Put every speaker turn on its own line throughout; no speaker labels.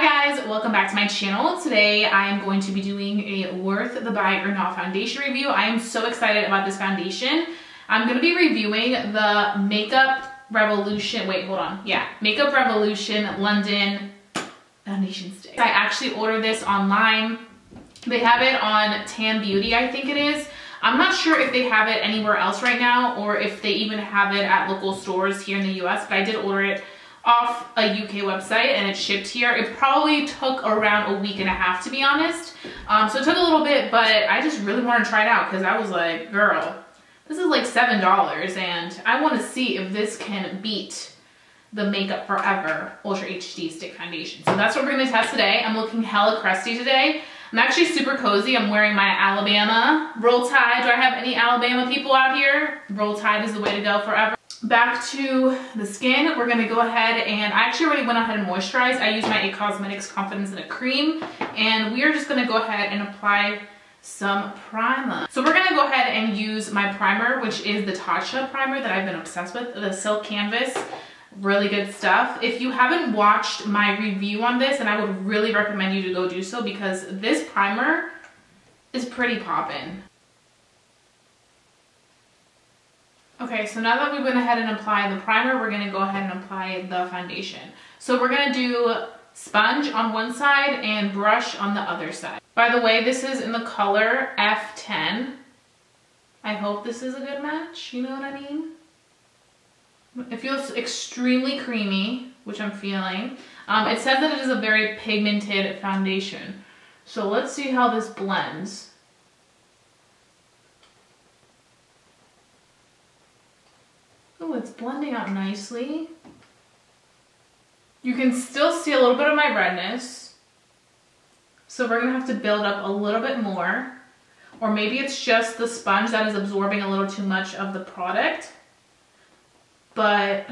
Hi guys, welcome back to my channel. Today I am going to be doing a Worth the Buy or Not foundation review. I am so excited about this foundation. I'm going to be reviewing the Makeup Revolution, Makeup Revolution London Foundation Stick. I actually ordered this online. They have it on Tan Beauty, I think it is. I'm not sure if they have it anywhere else right now or if they even have it at local stores here in the US, but I did order it off a UK website and it shipped here. It probably took around a week and a half, to be honest. So it took a little bit, but I just really want to try it out because I was like, girl, this is like $7 and I want to see if this can beat the Makeup Forever Ultra HD Stick Foundation. So that's what we're going to test today. I'm looking hella crusty today. I'm actually super cozy. I'm wearing my Alabama Roll Tide. Do I have any Alabama people out here? Roll Tide is the way to go forever. Back to the skin, we're gonna go ahead and I actually already went ahead and moisturized. I used my IT Cosmetics Confidence in a Cream, and we are just gonna go ahead and apply some primer. So we're gonna go ahead and use my primer, which is the Tatcha primer that I've been obsessed with, the Silk Canvas. Really good stuff. If you haven't watched my review on this, and I would really recommend you to go do so because this primer is pretty poppin'. Okay, so now that we went ahead and applied the primer, we're gonna go ahead and apply the foundation. So we're gonna do sponge on one side and brush on the other side. By the way, this is in the color F10. I hope this is a good match, you know what I mean? It feels extremely creamy, which I'm feeling. It says that it is a very pigmented foundation. So let's see how this blends. Oh, it's blending out nicely. You can still see a little bit of my redness. So we're gonna have to build up a little bit more. Or maybe it's just the sponge that is absorbing a little too much of the product. But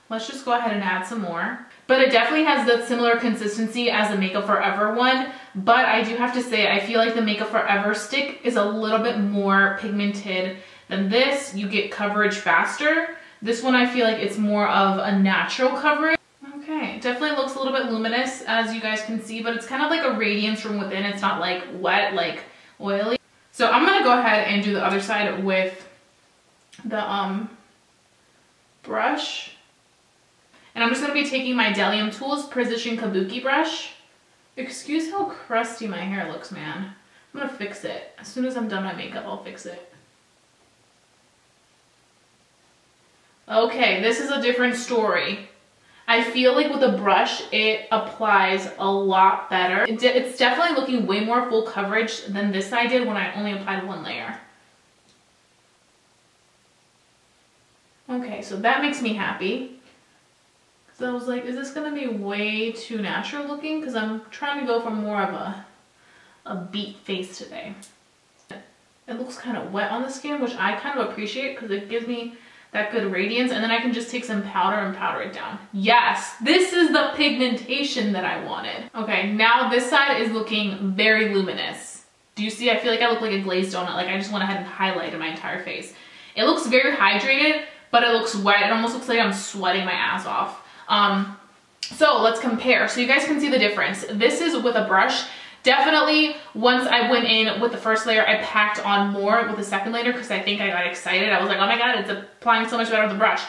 let's just go ahead and add some more. But it definitely has the similar consistency as the Makeup Forever one. But I do have to say, I feel like the Makeup Forever stick is a little bit more pigmented than this. You get coverage faster. This one, I feel like it's more of a natural coverage. Okay, it definitely looks a little bit luminous, as you guys can see, but it's kind of like a radiance from within. It's not like wet, like oily. So I'm gonna go ahead and do the other side with the brush. And I'm just gonna be taking my Delium Tools Precision Kabuki brush. Excuse how crusty my hair looks, man. I'm gonna fix it. As soon as I'm done my makeup, I'll fix it. Okay, this is a different story. I feel like with a brush, it applies a lot better. It's definitely looking way more full coverage than this I did when I only applied one layer. Okay, so that makes me happy. So I was like, is this gonna be way too natural looking? Because I'm trying to go for more of a beat face today. It looks kind of wet on the skin, which I kind of appreciate because it gives me that good radiance, and then I can just take some powder and powder it down. Yes, this is the pigmentation that I wanted. Okay, now this side is looking very luminous. Do you see? I feel like I look like a glazed donut. Like I just went ahead and highlighted my entire face. It looks very hydrated, but it looks wet. It almost looks like I'm sweating my ass off. So let's compare. So you guys can see the difference. This is with a brush. Definitely, once I went in with the first layer, I packed on more with the second layer because I think I got excited. I was like, oh my God, it's applying so much better with the brush.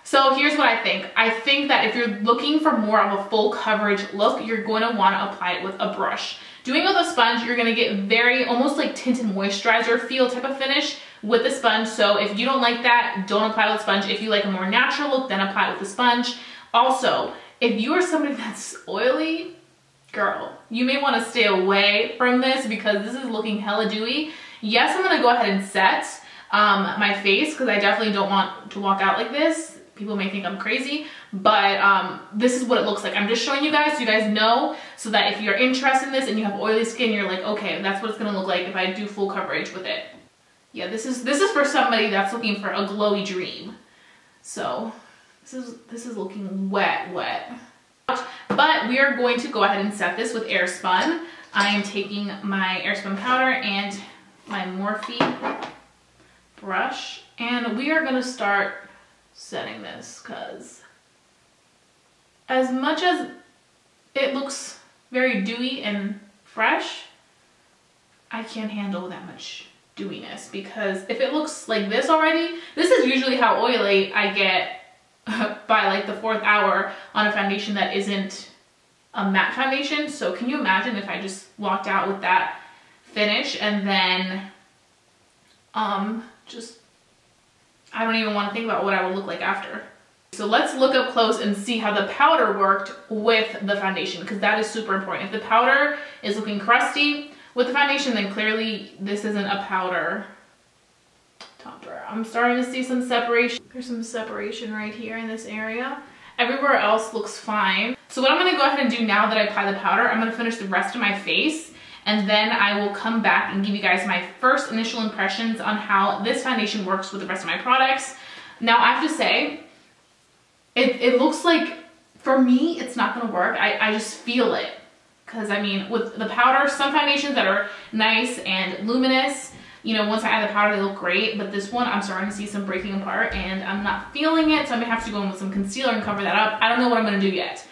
So here's what I think. I think that if you're looking for more of a full coverage look, you're going to want to apply it with a brush. Doing it with a sponge, you're going to get very, almost like tinted moisturizer feel type of finish with the sponge. So if you don't like that, don't apply with a sponge. If you like a more natural look, then apply it with the sponge. Also, if you are somebody that's oily, girl, you may want to stay away from this because this is looking hella dewy. Yes, I'm going to go ahead and set my face because I definitely don't want to walk out like this. People may think I'm crazy, but this is what it looks like. I'm just showing you guys so you guys know, so that if you're interested in this and you have oily skin, you're like, okay, that's what it's going to look like if I do full coverage with it. Yeah, this is for somebody that's looking for a glowy dream. So this is looking wet. But we are going to go ahead and set this with Airspun. I am taking my Airspun powder and my Morphe brush, and we are gonna start setting this because as much as it looks very dewy and fresh, I can't handle that much dewiness, because if it looks like this already, this is usually how oily I get by like the 4th hour on a foundation that isn't a matte foundation. So can you imagine if I just walked out with that finish and then just, I don't even want to think about what I would look like after. So let's look up close and see how the powder worked with the foundation, because that is super important. If the powder is looking crusty with the foundation, then clearly this isn't a powder top drawer. I'm starting to see some separation. There's some separation right here in this area. Everywhere else looks fine. So what I'm gonna go ahead and do now that I apply the powder, I'm gonna finish the rest of my face, and then I will come back and give you guys my first initial impressions on how this foundation works with the rest of my products. Now I have to say, it looks like, for me, it's not gonna work. I just feel it. Because I mean, with the powder, some foundations that are nice and luminous, you know, once I add the powder, they look great. But this one, I'm starting to see some breaking apart and I'm not feeling it. So I'm gonna have to go in with some concealer and cover that up. I don't know what I'm gonna do yet,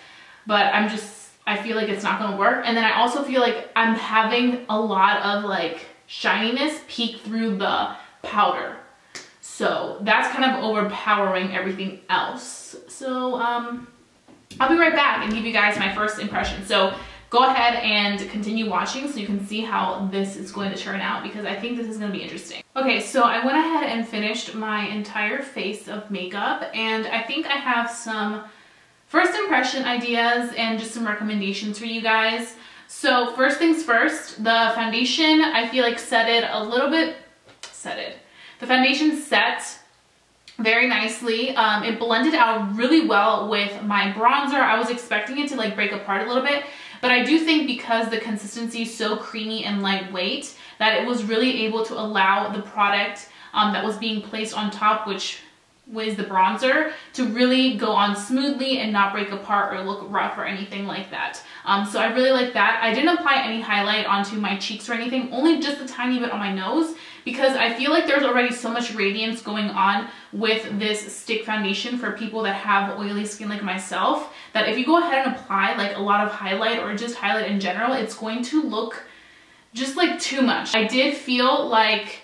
but I feel like it's not gonna work. And then I also feel like I'm having a lot of like shininess peek through the powder. So that's kind of overpowering everything else. So I'll be right back and give you guys my first impression. So go ahead and continue watching so you can see how this is going to turn out, because I think this is going to be interesting. Okay, so I went ahead and finished my entire face of makeup, and I think I have some first impression ideas and just some recommendations for you guys. So first things first, the foundation, I feel like the foundation set very nicely. It blended out really well with my bronzer. I was expecting it to like break apart a little bit, but I do think because the consistency is so creamy and lightweight that it was really able to allow the product that was being placed on top, which was the bronzer, to really go on smoothly and not break apart or look rough or anything like that. So I really like that. I didn't apply any highlight onto my cheeks or anything, only just a tiny bit on my nose, because I feel like there's already so much radiance going on with this stick foundation for people that have oily skin like myself, that if you go ahead and apply like a lot of highlight or just highlight in general, it's going to look just like too much. I did feel like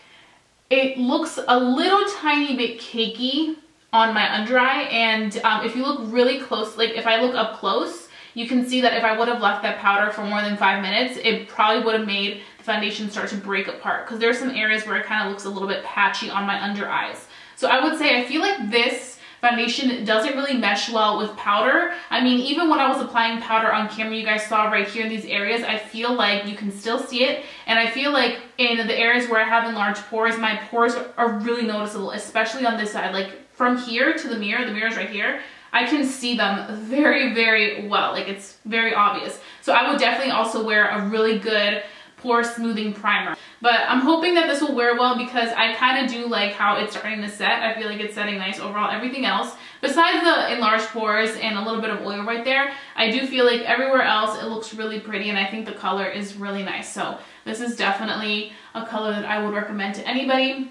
it looks a little tiny bit cakey on my under eye, and if you look really close, like if I look up close, you can see that if I would have left that powder for more than 5 minutes, it probably would have made the foundation start to break apart, because there's some areas where it kind of looks a little bit patchy on my under eyes. So I would say I feel like this foundation doesn't really mesh well with powder. I mean, even when I was applying powder on camera, you guys saw right here in these areas, I feel like you can still see it. And I feel like in the areas where I have enlarged pores, my pores are really noticeable, especially on this side. Like from here to the mirror's right here, I can see them very, very well. Like it's very obvious. So I would definitely also wear a really good pore smoothing primer. But I'm hoping that this will wear well, because I kind of do like how it's starting to set. I feel like it's setting nice overall. Everything else, besides the enlarged pores and a little bit of oil right there, I do feel like everywhere else it looks really pretty, and I think the color is really nice. So this is definitely a color that I would recommend to anybody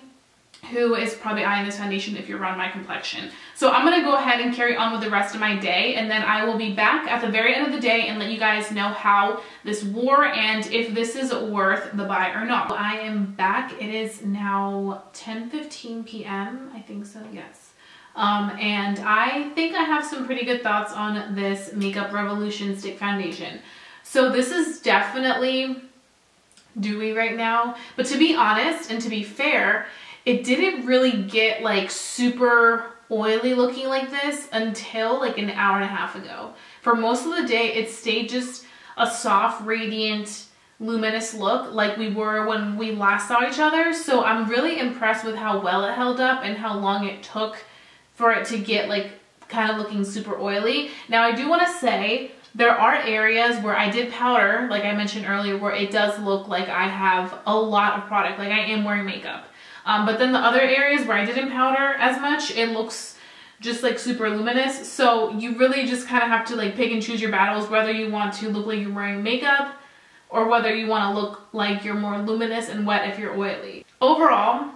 who is probably eyeing this foundation if you're around my complexion. So I'm gonna go ahead and carry on with the rest of my day, and then I will be back at the very end of the day and let you guys know how this wore and if this is worth the buy or not. I am back. It is now 10:15 p.m. I think so, yes. And I think I have some pretty good thoughts on this Makeup Revolution Stick Foundation. So this is definitely dewy right now, but to be honest and to be fair, it didn't really get like super oily looking like this until like an hour and a half ago. For most of the day, it stayed just a soft, radiant, luminous look like we were when we last saw each other. So I'm really impressed with how well it held up and how long it took for it to get like kind of looking super oily. Now I do want to say there are areas where I did powder, like I mentioned earlier, where it does look like I have a lot of product, like I am wearing makeup. But then the other areas where I didn't powder as much, it looks just like super luminous. So you really just kind of have to like pick and choose your battles, whether you want to look like you're wearing makeup or whether you want to look like you're more luminous and wet if you're oily. Overall,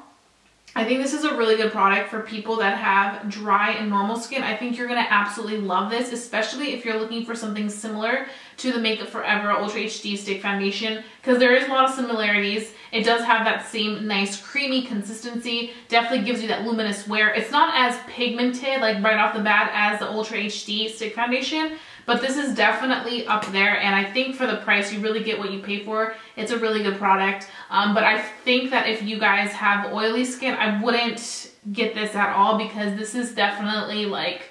I think this is a really good product for people that have dry and normal skin. I think you're gonna absolutely love this, especially if you're looking for something similar to the Makeup Forever Ultra HD Stick Foundation, because there is a lot of similarities. It does have that same nice creamy consistency, definitely gives you that luminous wear. It's not as pigmented like right off the bat as the Ultra HD Stick Foundation, but this is definitely up there, and I think for the price, you really get what you pay for. It's a really good product, but I think that if you guys have oily skin, I wouldn't get this at all, because this is definitely like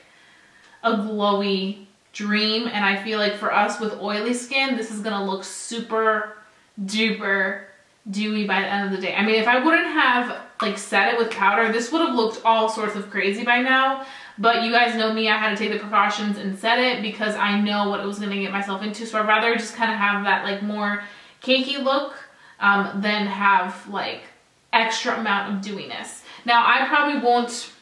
a glowy dream, and I feel like for us with oily skin, this is gonna look super duper dewy by the end of the day. I mean, if I wouldn't have like set it with powder, this would have looked all sorts of crazy by now. But you guys know me, I had to take the precautions and set it because I know what it was gonna get myself into. So I'd rather just kind of have that like more cakey look than have like extra amount of dewiness. Now I probably won't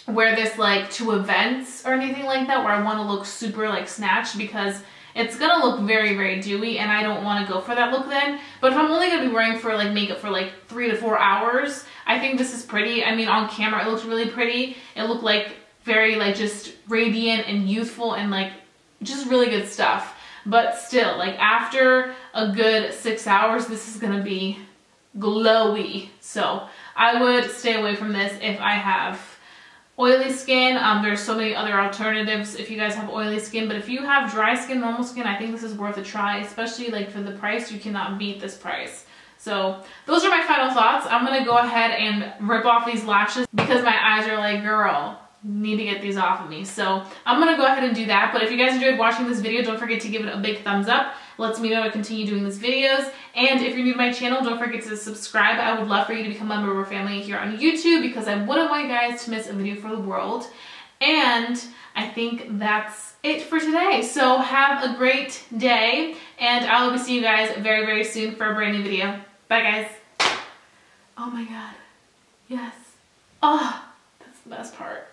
wear this like to events or anything like that where I want to look super like snatched, because it's gonna look very, very dewy and I don't want to go for that look then. But if I'm only gonna be wearing for like makeup for like 3 to 4 hours, I think this is pretty. I mean, on camera it looks really pretty. It looked like very like just radiant and youthful and like just really good stuff. But still, like after a good 6 hours, this is gonna be glowy. So I would stay away from this if I have oily skin. There's so many other alternatives if you guys have oily skin, but if you have dry skin, normal skin, I think this is worth a try, especially like for the price. You cannot beat this price. So those are my final thoughts. I'm gonna go ahead and rip off these lashes because my eyes are like, girl, need to get these off of me. So I'm gonna go ahead and do that. But if you guys enjoyed watching this video, don't forget to give it a big thumbs up. Lets me know to continue doing these videos. And if you're new to my channel, don't forget to subscribe. I would love for you to become a member of our family here on YouTube, because I wouldn't want you guys to miss a video for the world. And I think that's it for today. So have a great day, and I will see you guys very, very soon for a brand new video. Bye guys. Oh my God. Yes. Oh, that's the best part.